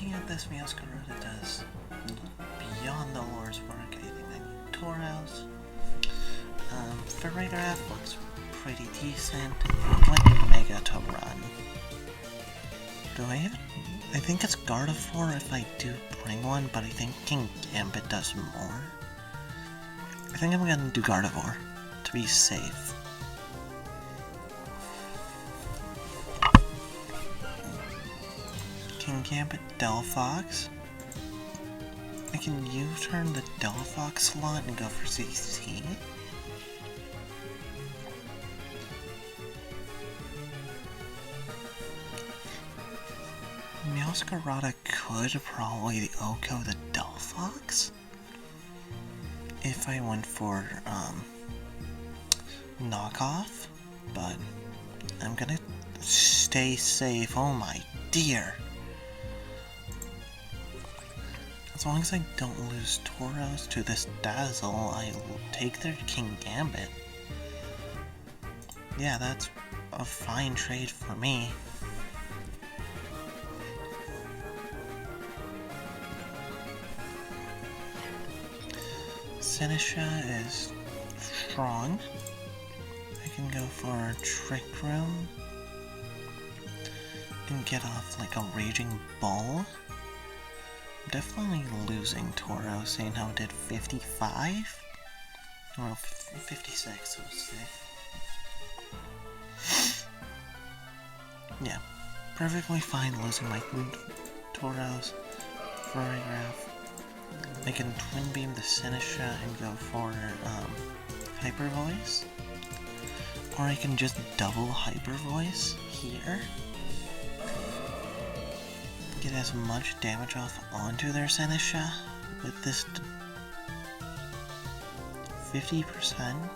looking at this, Meowscarada does beyond the lore's work. I think I need Tauros. Ferrigraph looks pretty decent. Like Mega to run. Do I even? I think it's Gardevoir if I do bring one, but I think King Gambit does more. I think I'm gonna do Gardevoir to be safe. King Gambit Delphox. I can U-turn the Delphox slot and go for CC. Meowscarada could probably the Oko the Delphox if I went for knockoff, but I'm gonna stay safe. Oh my dear. As long as I don't lose Tauros to this Dazzle, I'll take their King Gambit. Yeah, that's a fine trade for me. Seneca is strong. I can go for a Trick Room and get off like a Raging Bull. I'm definitely losing Tauros, seeing how it did 55? Well, 56, so safe. Yeah, perfectly fine losing my Tauros, Ferrigraph. I can Twin Beam the Seneca and go for Hyper Voice. Or I can just double Hyper Voice here. Get as much damage off onto their Seneca with this 50%.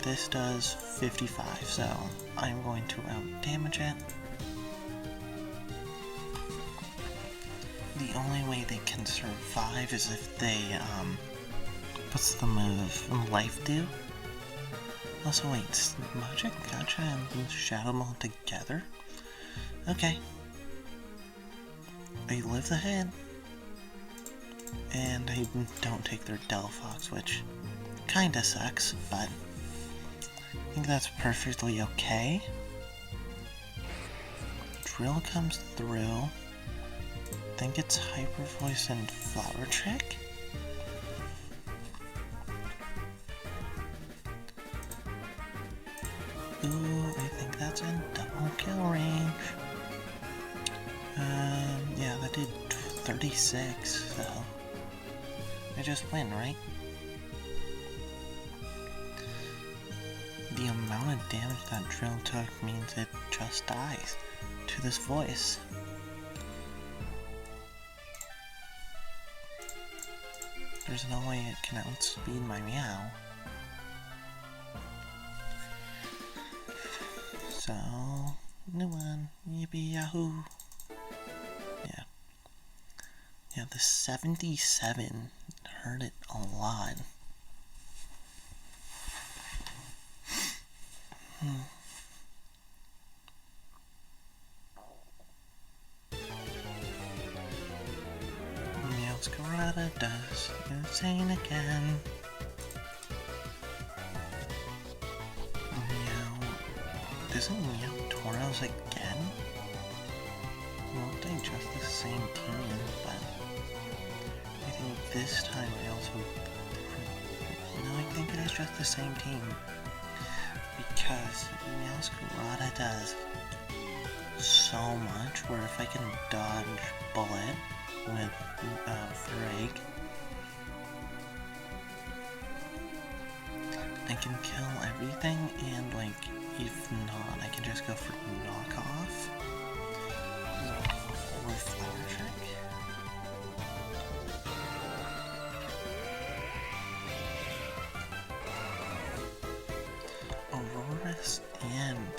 This does 55, so I'm going to out damage it. The only way they can survive is if they, what's the move? Life Dew? Also, wait, Magic, Gotcha, and Shadow Ball together? Okay. I live the head. And I don't take their Delphox, which kinda sucks, but I think that's perfectly okay. Drill comes through. I think it's Hyper Voice and Flower Trick. Ooh, I think that's in double kill range. Yeah, that did 36, so I just win, right? The amount of damage that drill took means it just dies to this voice. There's no way it can outspeed my Meow. So, new one, yippee yahoo. Yeah. Yeah, the 77 hurt it a lot. Meowscarada does insane again. Meow. Doesn't Meow Tauros again? Well, they just the same team, but I think this time I also... No, I think it is just the same team. Because Meowscarada does so much, where if I can dodge Bullet with Frag, I can kill everything, and like, if not, I can just go for knockoff or Flower Trick. Aurorus and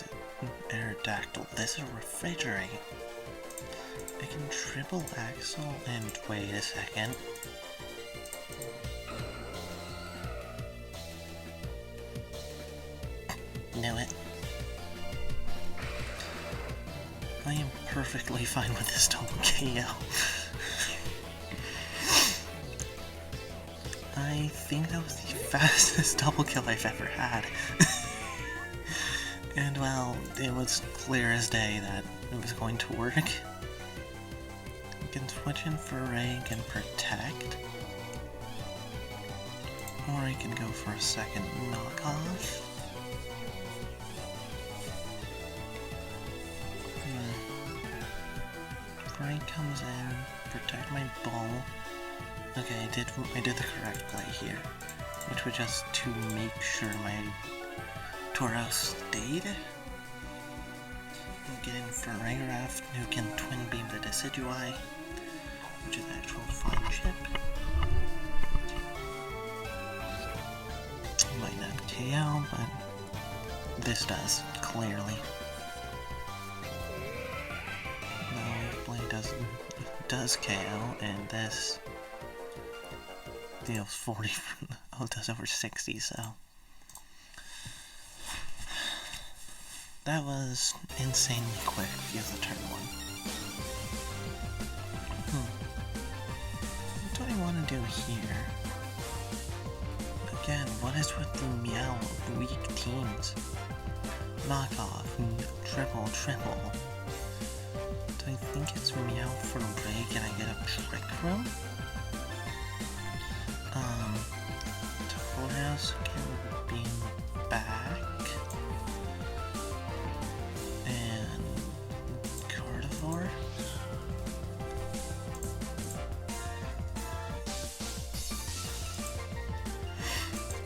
Aerodactyl. This is Refrigerate. I can triple Axel and wait a second. Knew it. I am perfectly fine with this double KO. I think that was the fastest double kill I've ever had. And well, it was clear as day that it was going to work. You can switch in for Reg and Protect. Or I can go for a second knockoff. Frank comes in, protect my bull. Okay, I did the correct play here, which was just to make sure my Toro stayed. And get in for Ragraf, who can twin beam the Decidui, which is actual fun chip. Might not KO, but this does, clearly. No, Blade does KO, and this deals 40 from, oh, it does over 60, so. That was insanely quick, use the turn 1. What do I want to do here? Again, what is with the Meow weak teams? Knockoff, triple. Do I think it's Meow for Ray? Can I get a Trick Room? Tauros can beam back. And Carnivore.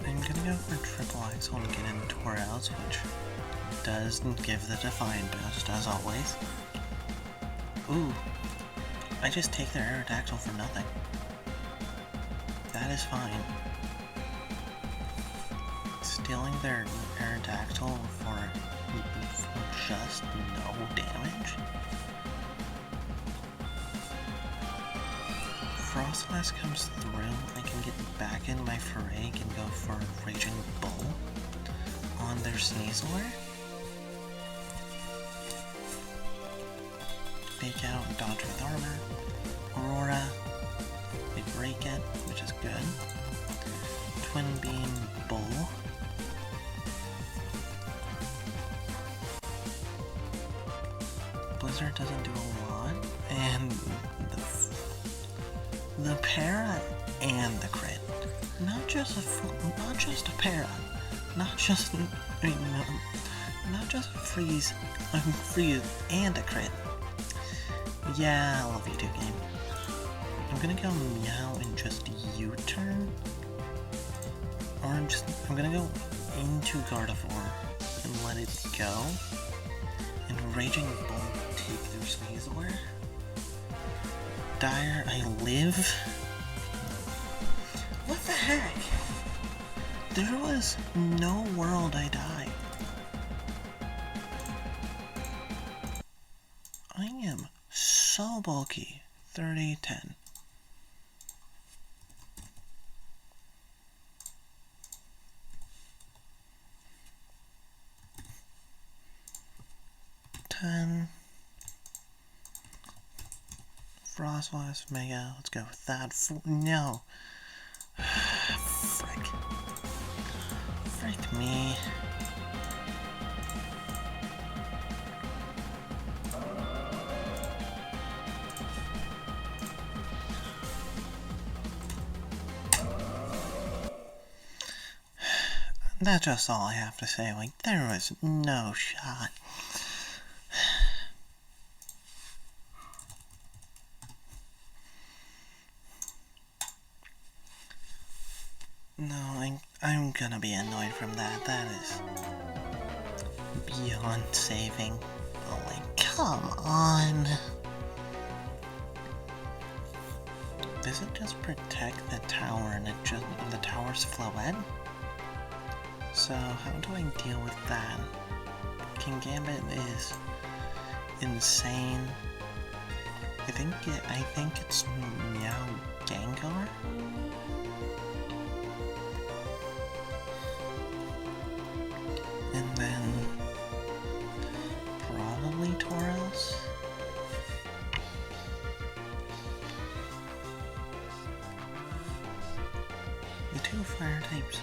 I'm gonna go for Triple Axle and get in Tauros, which does give the Defiant boost, as always. Ooh, I just take their Aerodactyl for nothing. That is fine. Stealing their Aerodactyl for just no damage? Frostlass comes through, I can get back in my Farag and go for Raging Bull on their Sneasler. Fake out, dodge with armor. Aurora, they break it, which is good. Twin Beam Bull. Blizzard doesn't do a lot, and the para and the crit. Not just a para, not just freeze and a crit. Yeah, I love you too, game. I'm gonna go Meow and just U-turn. Or I'm gonna go into Gardevoir and let it go. And Raging Bull take their Sneasler. Dire, I live? What the heck? There was no world I die. I am so bulky. 30-10. Frostlass Mega, let's go with that. No. Frick me. That's just all I have to say. Like, there was no shot. No, I'm gonna be annoyed from that. That is beyond saving. Oh, like, come on. Does it just protect the tower and the tower's Floette? So how do I deal with that? King Gambit is insane. I think it's Meow Gengar. And then probably Tauros. two fire types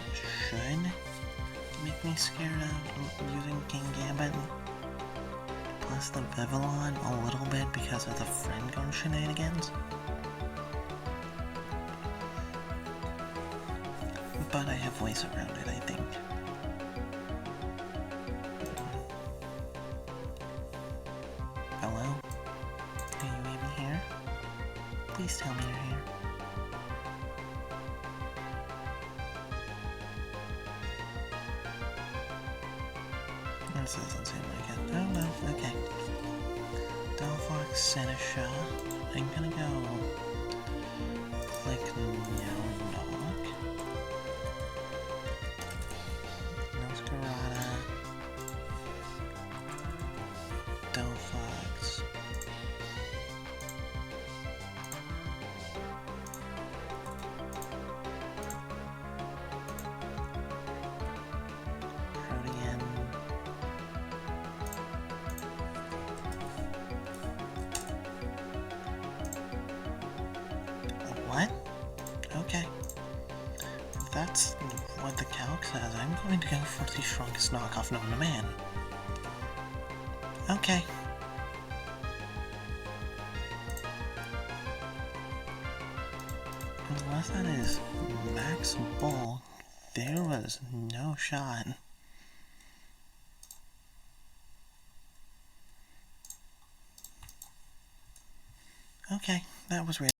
should make me scared of using King Gambit. Plus the Vivillon a little bit because of the friend gun shenanigans. But I have ways around it, I think. Hello? Are you even here? Please tell me you're here. This doesn't seem like it. Oh well, okay. Delphox, Seneca. I'm gonna go click Knock. Nosferatu. Delphox. Protean. What? Okay. If that's what the calc says, I'm going to go for the strongest knockoff known to man. Okay. Unless that is max bulk, there was no shot. Okay, that was weird.